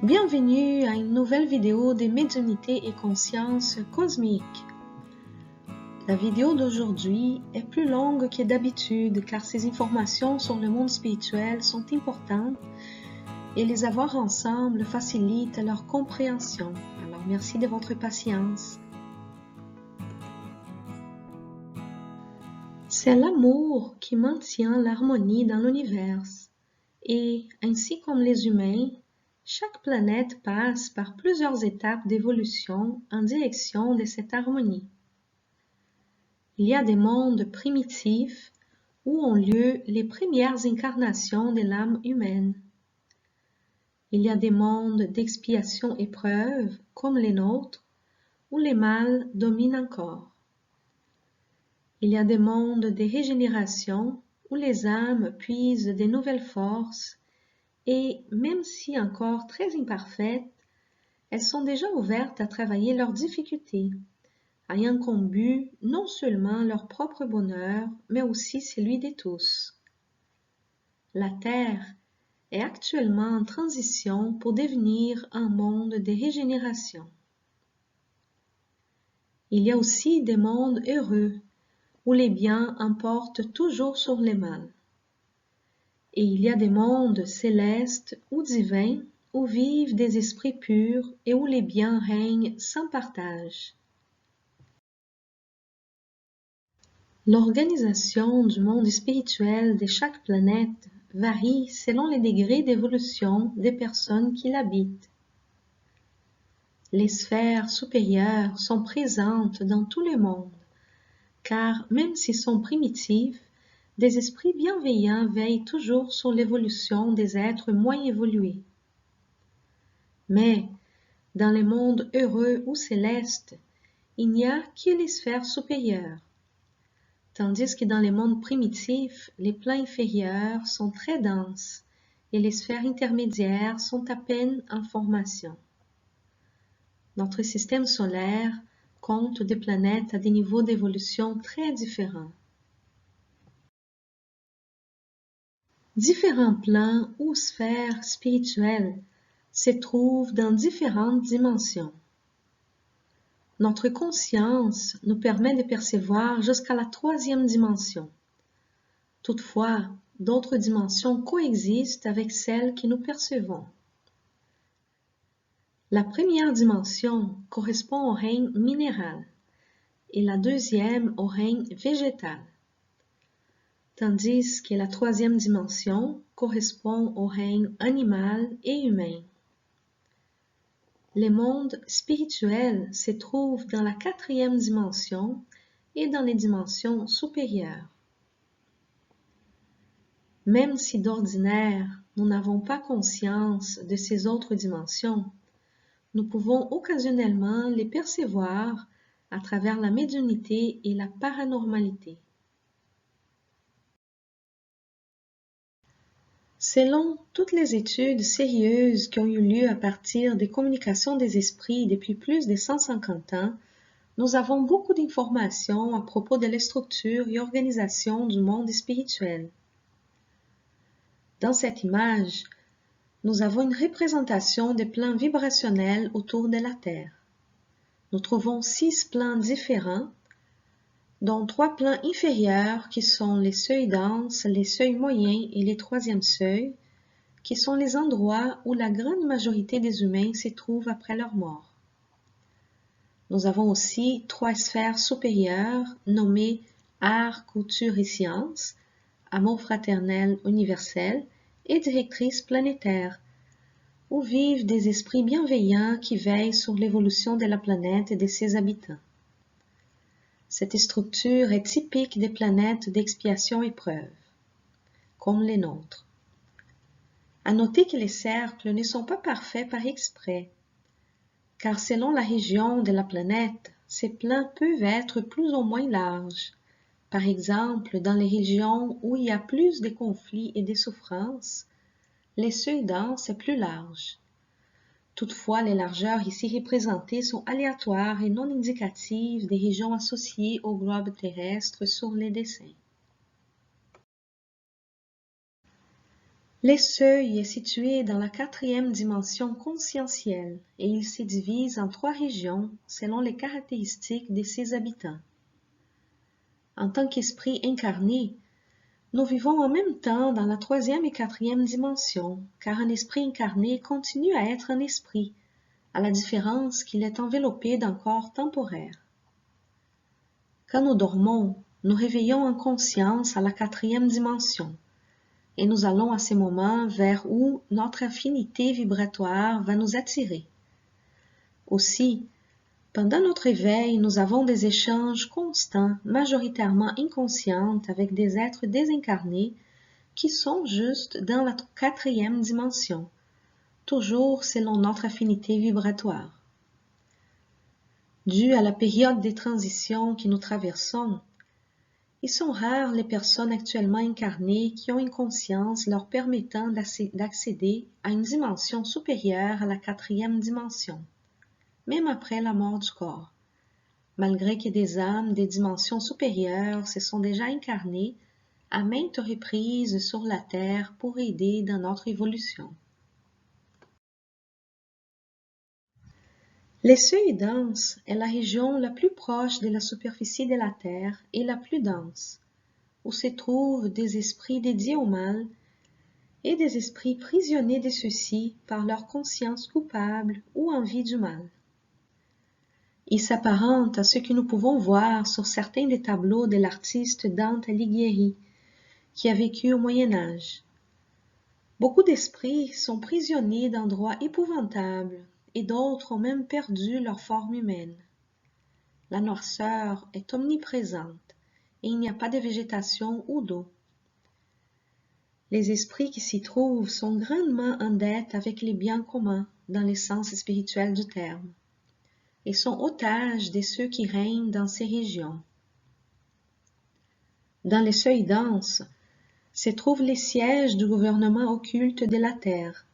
Bienvenue à une nouvelle vidéo de médiumnité et conscience cosmique. La vidéo d'aujourd'hui est plus longue que d'habitude car ces informations sur le monde spirituel sont importantes et les avoir ensemble facilite leur compréhension. Alors merci de votre patience. C'est l'amour qui maintient l'harmonie dans l'univers et, ainsi comme les humains, chaque planète passe par plusieurs étapes d'évolution en direction de cette harmonie. Il y a des mondes primitifs où ont lieu les premières incarnations de l'âme humaine. Il y a des mondes d'expiation-épreuve comme les nôtres où les mâles dominent encore. Il y a des mondes de régénération où les âmes puisent de nouvelles forces et, même si encore très imparfaites, elles sont déjà ouvertes à travailler leurs difficultés, ayant comme but non seulement leur propre bonheur, mais aussi celui de tous. La Terre est actuellement en transition pour devenir un monde de régénération. Il y a aussi des mondes heureux, où les biens emportent toujours sur les mal. Et il y a des mondes célestes ou divins où vivent des esprits purs et où les biens règnent sans partage. L'organisation du monde spirituel de chaque planète varie selon les degrés d'évolution des personnes qui l'habitent. Les sphères supérieures sont présentes dans tous les mondes, car même s'ils sont primitifs, des esprits bienveillants veillent toujours sur l'évolution des êtres moins évolués. Mais, dans les mondes heureux ou célestes, il n'y a que les sphères supérieures, tandis que dans les mondes primitifs, les plans inférieurs sont très denses et les sphères intermédiaires sont à peine en formation. Notre système solaire compte des planètes à des niveaux d'évolution très différents. Différents plans ou sphères spirituelles se trouvent dans différentes dimensions. Notre conscience nous permet de percevoir jusqu'à la 3e dimension. Toutefois, d'autres dimensions coexistent avec celles que nous percevons. La première dimension correspond au règne minéral et la deuxième au règne végétal, tandis que la 3e dimension correspond au règne animal et humain. Les mondes spirituels se trouvent dans la 4e dimension et dans les dimensions supérieures. Même si d'ordinaire, nous n'avons pas conscience de ces autres dimensions, nous pouvons occasionnellement les percevoir à travers la médiumnité et la paranormalité. Selon toutes les études sérieuses qui ont eu lieu à partir des communications des esprits depuis plus de 150 ans, nous avons beaucoup d'informations à propos de la structure et organisation du monde spirituel. Dans cette image, nous avons une représentation des plans vibrationnels autour de la Terre. Nous trouvons 6 plans différents, dont 3 plans inférieurs qui sont les seuils denses, les seuils moyens et les 3e seuils, qui sont les endroits où la grande majorité des humains se trouvent après leur mort. Nous avons aussi 3 sphères supérieures nommées art, couture et sciences, amour fraternel universel et directrice planétaire, où vivent des esprits bienveillants qui veillent sur l'évolution de la planète et de ses habitants. Cette structure est typique des planètes d'expiation-épreuve, comme les nôtres. À noter que les cercles ne sont pas parfaits par exprès, car selon la région de la planète, ces plans peuvent être plus ou moins larges. Par exemple, dans les régions où il y a plus de conflits et de souffrances, les seuils denses sont plus larges. Toutefois, les largeurs ici représentées sont aléatoires et non indicatives des régions associées au globe terrestre sur les dessins. Les seuils est situé dans la quatrième dimension conscientielle et il se divise en 3 régions selon les caractéristiques de ses habitants. En tant qu'esprit incarné, nous vivons en même temps dans la 3e et 4e dimension, car un esprit incarné continue à être un esprit, à la différence qu'il est enveloppé d'un corps temporaire. Quand nous dormons, nous réveillons en conscience à la 4e dimension, et nous allons à ces moments vers où notre affinité vibratoire va nous attirer. Aussi, pendant notre éveil, nous avons des échanges constants, majoritairement inconscients, avec des êtres désincarnés qui sont juste dans la 4e dimension, toujours selon notre affinité vibratoire. Dû à la période des transitions que nous traversons, ils sont rares les personnes actuellement incarnées qui ont une conscience leur permettant d'accéder à une dimension supérieure à la 4e dimension, même après la mort du corps, malgré que des âmes des dimensions supérieures se sont déjà incarnées à maintes reprises sur la Terre pour aider dans notre évolution. Les seuils denses est la région la plus proche de la superficie de la Terre et la plus dense, où se trouvent des esprits dédiés au mal et des esprits prisonniers de ceux-ci par leur conscience coupable ou envie du mal. Il s'apparente à ce que nous pouvons voir sur certains des tableaux de l'artiste Dante Alighieri, qui a vécu au Moyen Âge. Beaucoup d'esprits sont prisonniers d'endroits épouvantables et d'autres ont même perdu leur forme humaine. La noirceur est omniprésente et il n'y a pas de végétation ou d'eau. Les esprits qui s'y trouvent sont grandement en dette avec les biens communs dans le sens spirituel du terme et sont otages de ceux qui règnent dans ces régions. Dans les seuils denses se trouvent les sièges du gouvernement occulte de la Terre,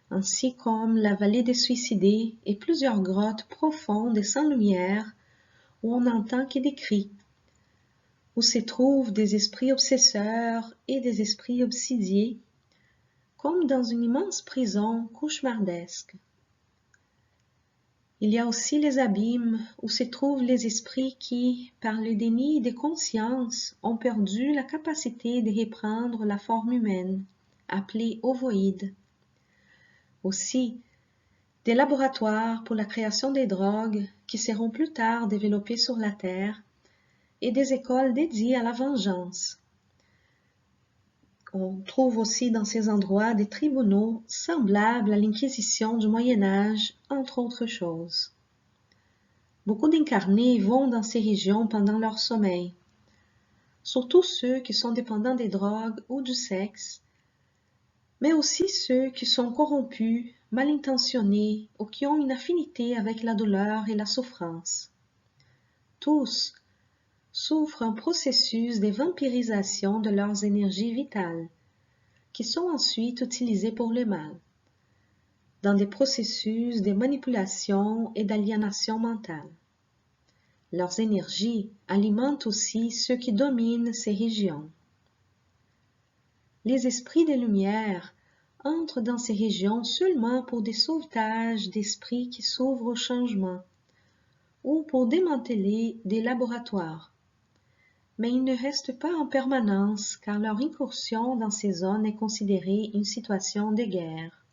ainsi comme la vallée des suicidés et plusieurs grottes profondes et sans lumière où on n'entend que des cris, où se trouvent des esprits obsesseurs et des esprits obsidiés, comme dans une immense prison cauchemardesque. Il y a aussi les abîmes où se trouvent les esprits qui, par le déni de conscience, ont perdu la capacité de reprendre la forme humaine, appelée ovoïde. Aussi, des laboratoires pour la création des drogues qui seront plus tard développées sur la Terre et des écoles dédiées à la vengeance. On trouve aussi dans ces endroits des tribunaux semblables à l'Inquisition du Moyen Âge, entre autres choses. Beaucoup d'incarnés vont dans ces régions pendant leur sommeil, surtout ceux qui sont dépendants des drogues ou du sexe, mais aussi ceux qui sont corrompus, mal intentionnés ou qui ont une affinité avec la douleur et la souffrance. Tous souffrent un processus de vampirisation de leurs énergies vitales, qui sont ensuite utilisées pour le mal, dans des processus de manipulation et d'aliénation mentale. Leurs énergies alimentent aussi ceux qui dominent ces régions. Les esprits de lumière entrent dans ces régions seulement pour des sauvetages d'esprits qui s'ouvrent au changement ou pour démanteler des laboratoires. Mais ils ne restent pas en permanence car leur incursion dans ces zones est considérée une situation de guerre.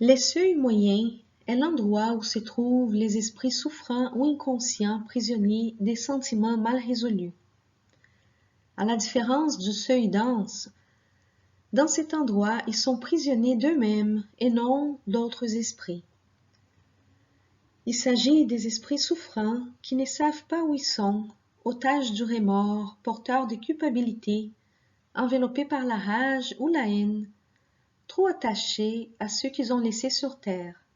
Les seuils moyens est l'endroit où se trouvent les esprits souffrants ou inconscients prisonniers des sentiments mal résolus. À la différence du seuil dense, dans cet endroit, ils sont prisonniers d'eux-mêmes et non d'autres esprits. Il s'agit des esprits souffrants qui ne savent pas où ils sont, otages du remords, porteurs de culpabilité, enveloppés par la rage ou la haine, trop attachés à ceux qu'ils ont laissés sur terre,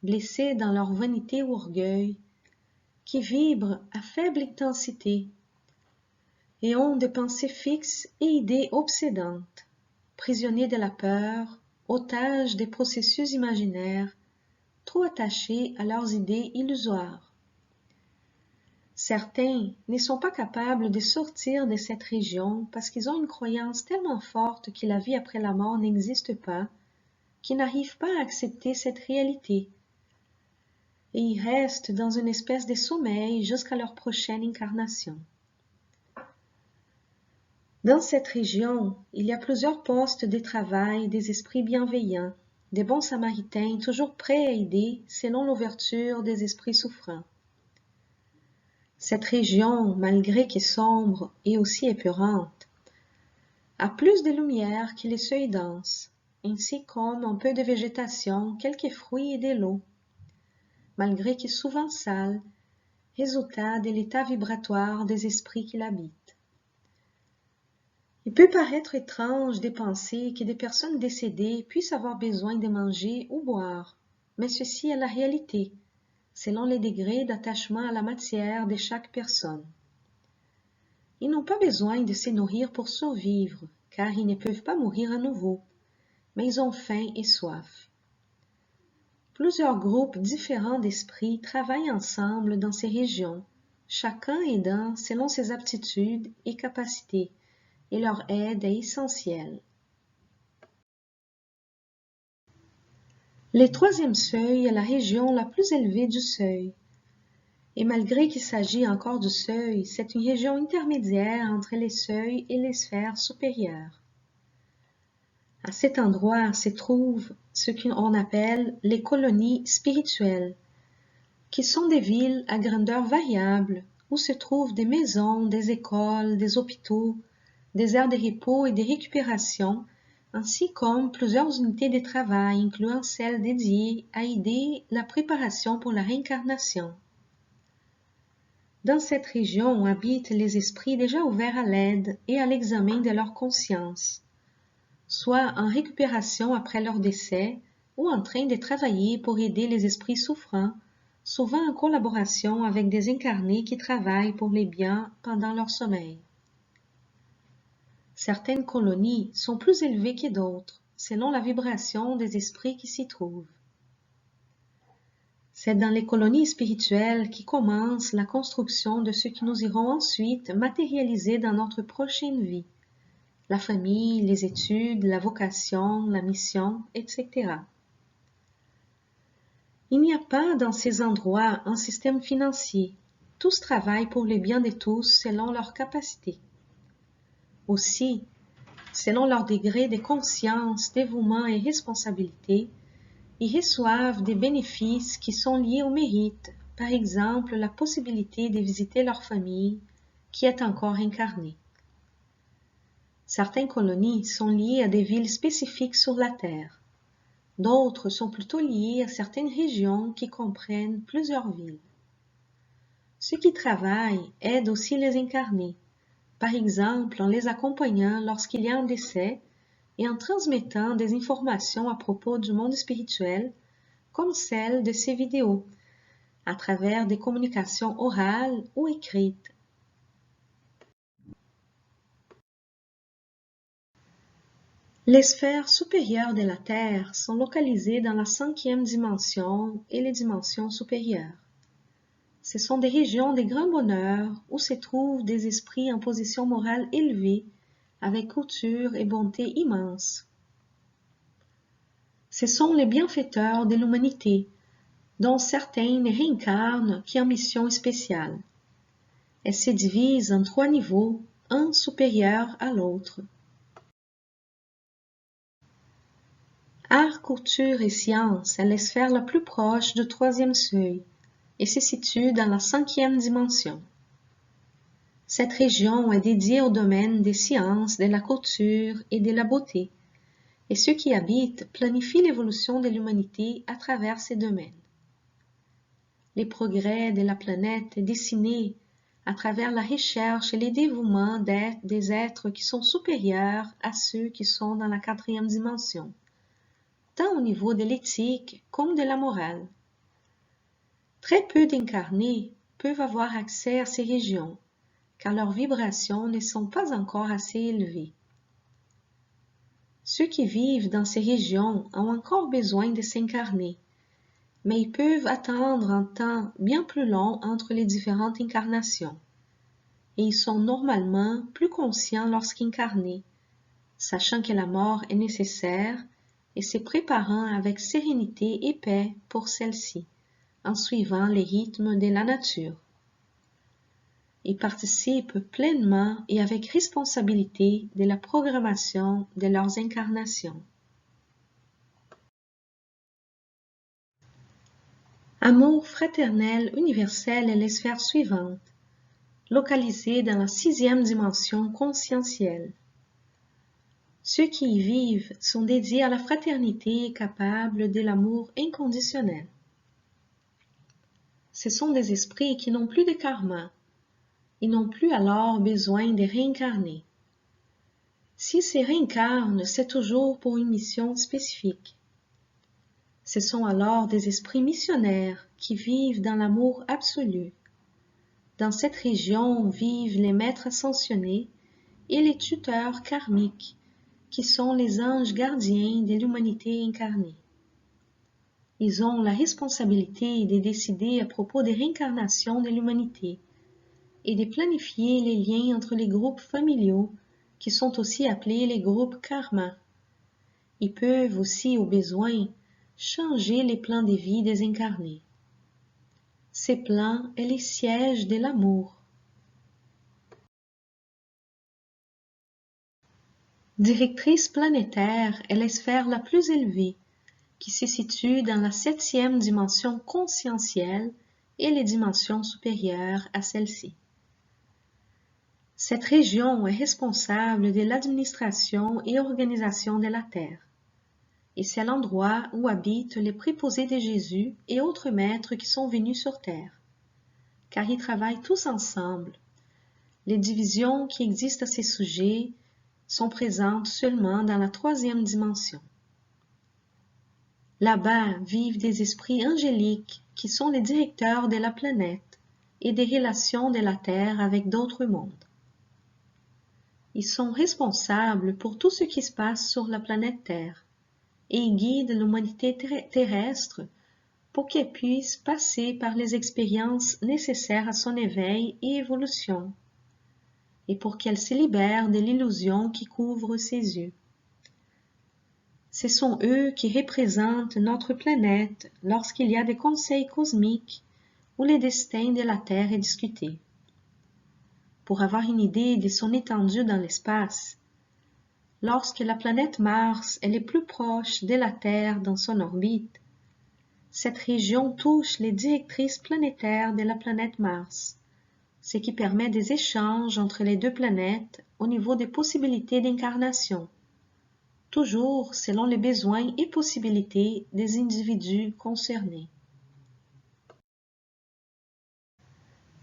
blessés dans leur vanité ou orgueil, qui vibrent à faible intensité et ont des pensées fixes et idées obsédantes, prisonniers de la peur, otages des processus imaginaires, trop attachés à leurs idées illusoires. Certains ne sont pas capables de sortir de cette région parce qu'ils ont une croyance tellement forte que la vie après la mort n'existe pas, qu'ils n'arrivent pas à accepter cette réalité. Et ils restent dans une espèce de sommeil jusqu'à leur prochaine incarnation. Dans cette région, il y a plusieurs postes de travail des esprits bienveillants, des bons samaritains toujours prêts à aider selon l'ouverture des esprits souffrants. Cette région, malgré qu'elle est sombre et aussi épeurante, a plus de lumière que les seuils denses, ainsi comme un peu de végétation, quelques fruits et de l'eau, malgré qu'elle est souvent sale, résultat de l'état vibratoire des esprits qui l'habitent. Il peut paraître étrange de penser que des personnes décédées puissent avoir besoin de manger ou boire, mais ceci est la réalité, selon les degrés d'attachement à la matière de chaque personne. Ils n'ont pas besoin de se nourrir pour survivre, car ils ne peuvent pas mourir à nouveau, mais ils ont faim et soif. Plusieurs groupes différents d'esprits travaillent ensemble dans ces régions, chacun aidant selon ses aptitudes et capacités, et leur aide est essentielle. Le troisième seuil est la région la plus élevée du seuil. Et malgré qu'il s'agit encore du seuil, c'est une région intermédiaire entre les seuils et les sphères supérieures. À cet endroit se trouvent ce qu'on appelle les colonies spirituelles, qui sont des villes à grandeur variable où se trouvent des maisons, des écoles, des hôpitaux, des aires de repos et de récupération, ainsi comme plusieurs unités de travail, incluant celles dédiées à aider la préparation pour la réincarnation. Dans cette région habitent les esprits déjà ouverts à l'aide et à l'examen de leur conscience, soit en récupération après leur décès ou en train de travailler pour aider les esprits souffrants, souvent en collaboration avec des incarnés qui travaillent pour les biens pendant leur sommeil. Certaines colonies sont plus élevées que d'autres, selon la vibration des esprits qui s'y trouvent. C'est dans les colonies spirituelles qui commence la construction de ce que nous irons ensuite matérialiser dans notre prochaine vie, la famille, les études, la vocation, la mission, etc. Il n'y a pas dans ces endroits un système financier. Tous travaillent pour le bien de tous selon leurs capacités. Aussi, selon leur degré de conscience, dévouement et responsabilité, ils reçoivent des bénéfices qui sont liés au mérite, par exemple la possibilité de visiter leur famille qui est encore incarnée. Certaines colonies sont liées à des villes spécifiques sur la Terre. D'autres sont plutôt liées à certaines régions qui comprennent plusieurs villes. Ceux qui travaillent aident aussi les incarnés, par exemple en les accompagnant lorsqu'il y a un décès et en transmettant des informations à propos du monde spirituel, comme celle de ces vidéos, à travers des communications orales ou écrites. Les sphères supérieures de la Terre sont localisées dans la 5e dimension et les dimensions supérieures. Ce sont des régions de grand bonheur où se trouvent des esprits en position morale élevée, avec couture et bonté immenses. Ce sont les bienfaiteurs de l'humanité, dont certains ne réincarnent qu'en mission spéciale. Elles se divisent en 3 niveaux, un supérieur à l'autre. Art, couture et science est la sphère la plus proche du 3e seuil et se situe dans la 5e dimension. Cette région est dédiée au domaine des sciences, de la couture et de la beauté, et ceux qui y habitent planifient l'évolution de l'humanité à travers ces domaines. Les progrès de la planète dessinés à travers la recherche et les dévouements des êtres qui sont supérieurs à ceux qui sont dans la 4e dimension, tant au niveau de l'éthique comme de la morale. Très peu d'incarnés peuvent avoir accès à ces régions, car leurs vibrations ne sont pas encore assez élevées. Ceux qui vivent dans ces régions ont encore besoin de s'incarner, mais ils peuvent attendre un temps bien plus long entre les différentes incarnations. Et ils sont normalement plus conscients lorsqu'incarnés, sachant que la mort est nécessaire et se préparant avec sérénité et paix pour celle-ci, en suivant les rythmes de la nature. Ils participent pleinement et avec responsabilité de la programmation de leurs incarnations. Amour fraternel universel est les sphères suivantes, localisées dans la 6e dimension conscientielle. Ceux qui y vivent sont dédiés à la fraternité et capables de l'amour inconditionnel. Ce sont des esprits qui n'ont plus de karma. Ils n'ont plus alors besoin de réincarner. S'ils se réincarnent, c'est toujours pour une mission spécifique. Ce sont alors des esprits missionnaires qui vivent dans l'amour absolu. Dans cette région vivent les maîtres ascensionnés et les tuteurs karmiques, qui sont les anges gardiens de l'humanité incarnée. Ils ont la responsabilité de décider à propos des réincarnations de l'humanité et de planifier les liens entre les groupes familiaux, qui sont aussi appelés les groupes karma. Ils peuvent aussi, au besoin, changer les plans de vie des incarnés. Ces plans sont les sièges de l'amour. Directrice planétaire est la sphère la plus élevée, qui se situe dans la 7e dimension conscientielle et les dimensions supérieures à celle-ci. Cette région est responsable de l'administration et organisation de la Terre, et c'est l'endroit où habitent les préposés de Jésus et autres maîtres qui sont venus sur Terre, car ils travaillent tous ensemble. Les divisions qui existent à ces sujets sont présentes seulement dans la 3e dimension. Là-bas vivent des esprits angéliques qui sont les directeurs de la planète et des relations de la Terre avec d'autres mondes. Ils sont responsables pour tout ce qui se passe sur la planète Terre et ils guident l'humanité terrestre pour qu'elle puisse passer par les expériences nécessaires à son éveil et évolution et pour qu'elle se libère de l'illusion qui couvre ses yeux. Ce sont eux qui représentent notre planète lorsqu'il y a des conseils cosmiques où le destin de la Terre est discuté. Pour avoir une idée de son étendue dans l'espace, lorsque la planète Mars est le plus proche de la Terre dans son orbite, cette région touche les directrices planétaires de la planète Mars, ce qui permet des échanges entre les deux planètes au niveau des possibilités d'incarnation, toujours selon les besoins et possibilités des individus concernés.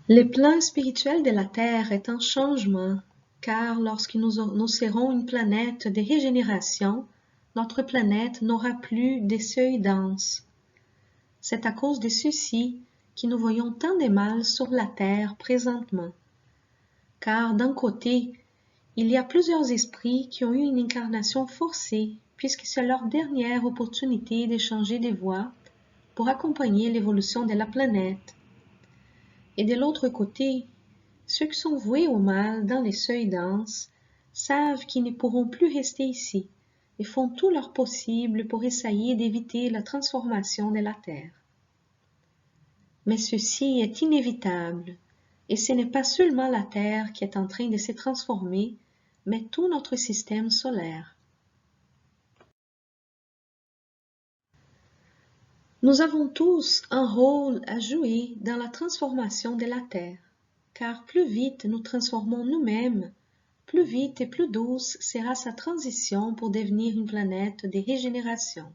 Le plan spirituel de la Terre est en changement, car lorsque nous serons une planète de régénération, notre planète n'aura plus de seuils denses. C'est à cause de ceci que nous voyons tant de mal sur la Terre présentement, car d'un côté, il y a plusieurs esprits qui ont eu une incarnation forcée, puisque c'est leur dernière opportunité de changer de voie pour accompagner l'évolution de la planète. Et de l'autre côté, ceux qui sont voués au mal dans les seuils denses savent qu'ils ne pourront plus rester ici et font tout leur possible pour essayer d'éviter la transformation de la Terre. Mais ceci est inévitable, et ce n'est pas seulement la Terre qui est en train de se transformer, mais tout notre système solaire. Nous avons tous un rôle à jouer dans la transformation de la Terre, car plus vite nous transformons nous-mêmes, plus vite et plus douce sera sa transition pour devenir une planète de régénération.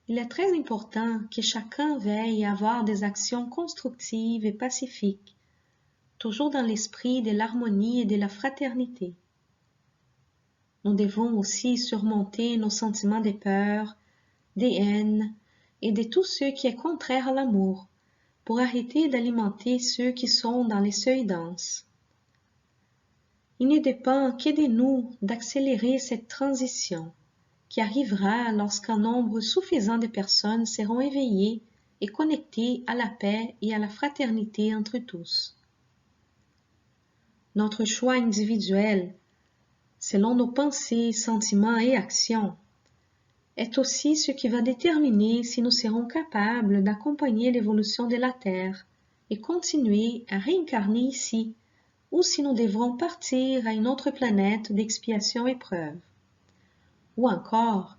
Il est très important que chacun veille à avoir des actions constructives et pacifiques, toujours dans l'esprit de l'harmonie et de la fraternité. Nous devons aussi surmonter nos sentiments de peur, de haine et de tout ce qui est contraire à l'amour, pour arrêter d'alimenter ceux qui sont dans les seuils denses. Il ne dépend que de nous d'accélérer cette transition, qui arrivera lorsqu'un nombre suffisant de personnes seront éveillées et connectées à la paix et à la fraternité entre tous. Notre choix individuel, selon nos pensées, sentiments et actions, est aussi ce qui va déterminer si nous serons capables d'accompagner l'évolution de la Terre et continuer à réincarner ici, ou si nous devrons partir à une autre planète d'expiation épreuve, ou encore,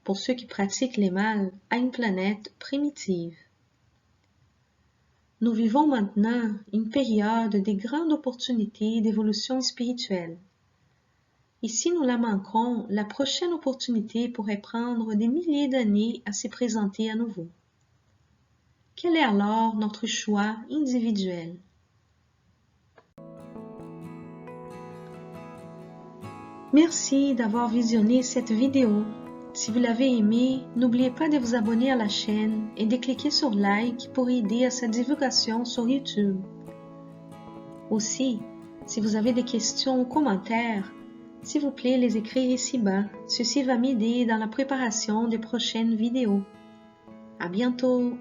pour ceux qui pratiquent les mal, à une planète primitive. Nous vivons maintenant une période de grandes opportunités d'évolution spirituelle. Et si nous la manquons, la prochaine opportunité pourrait prendre des milliers d'années à se présenter à nouveau. Quel est alors notre choix individuel? Merci d'avoir visionné cette vidéo. Si vous l'avez aimée, n'oubliez pas de vous abonner à la chaîne et de cliquer sur like pour aider à sa divulgation sur YouTube. Aussi, si vous avez des questions ou commentaires, s'il vous plaît les écrire ici-bas. Ceci va m'aider dans la préparation des prochaines vidéos. À bientôt!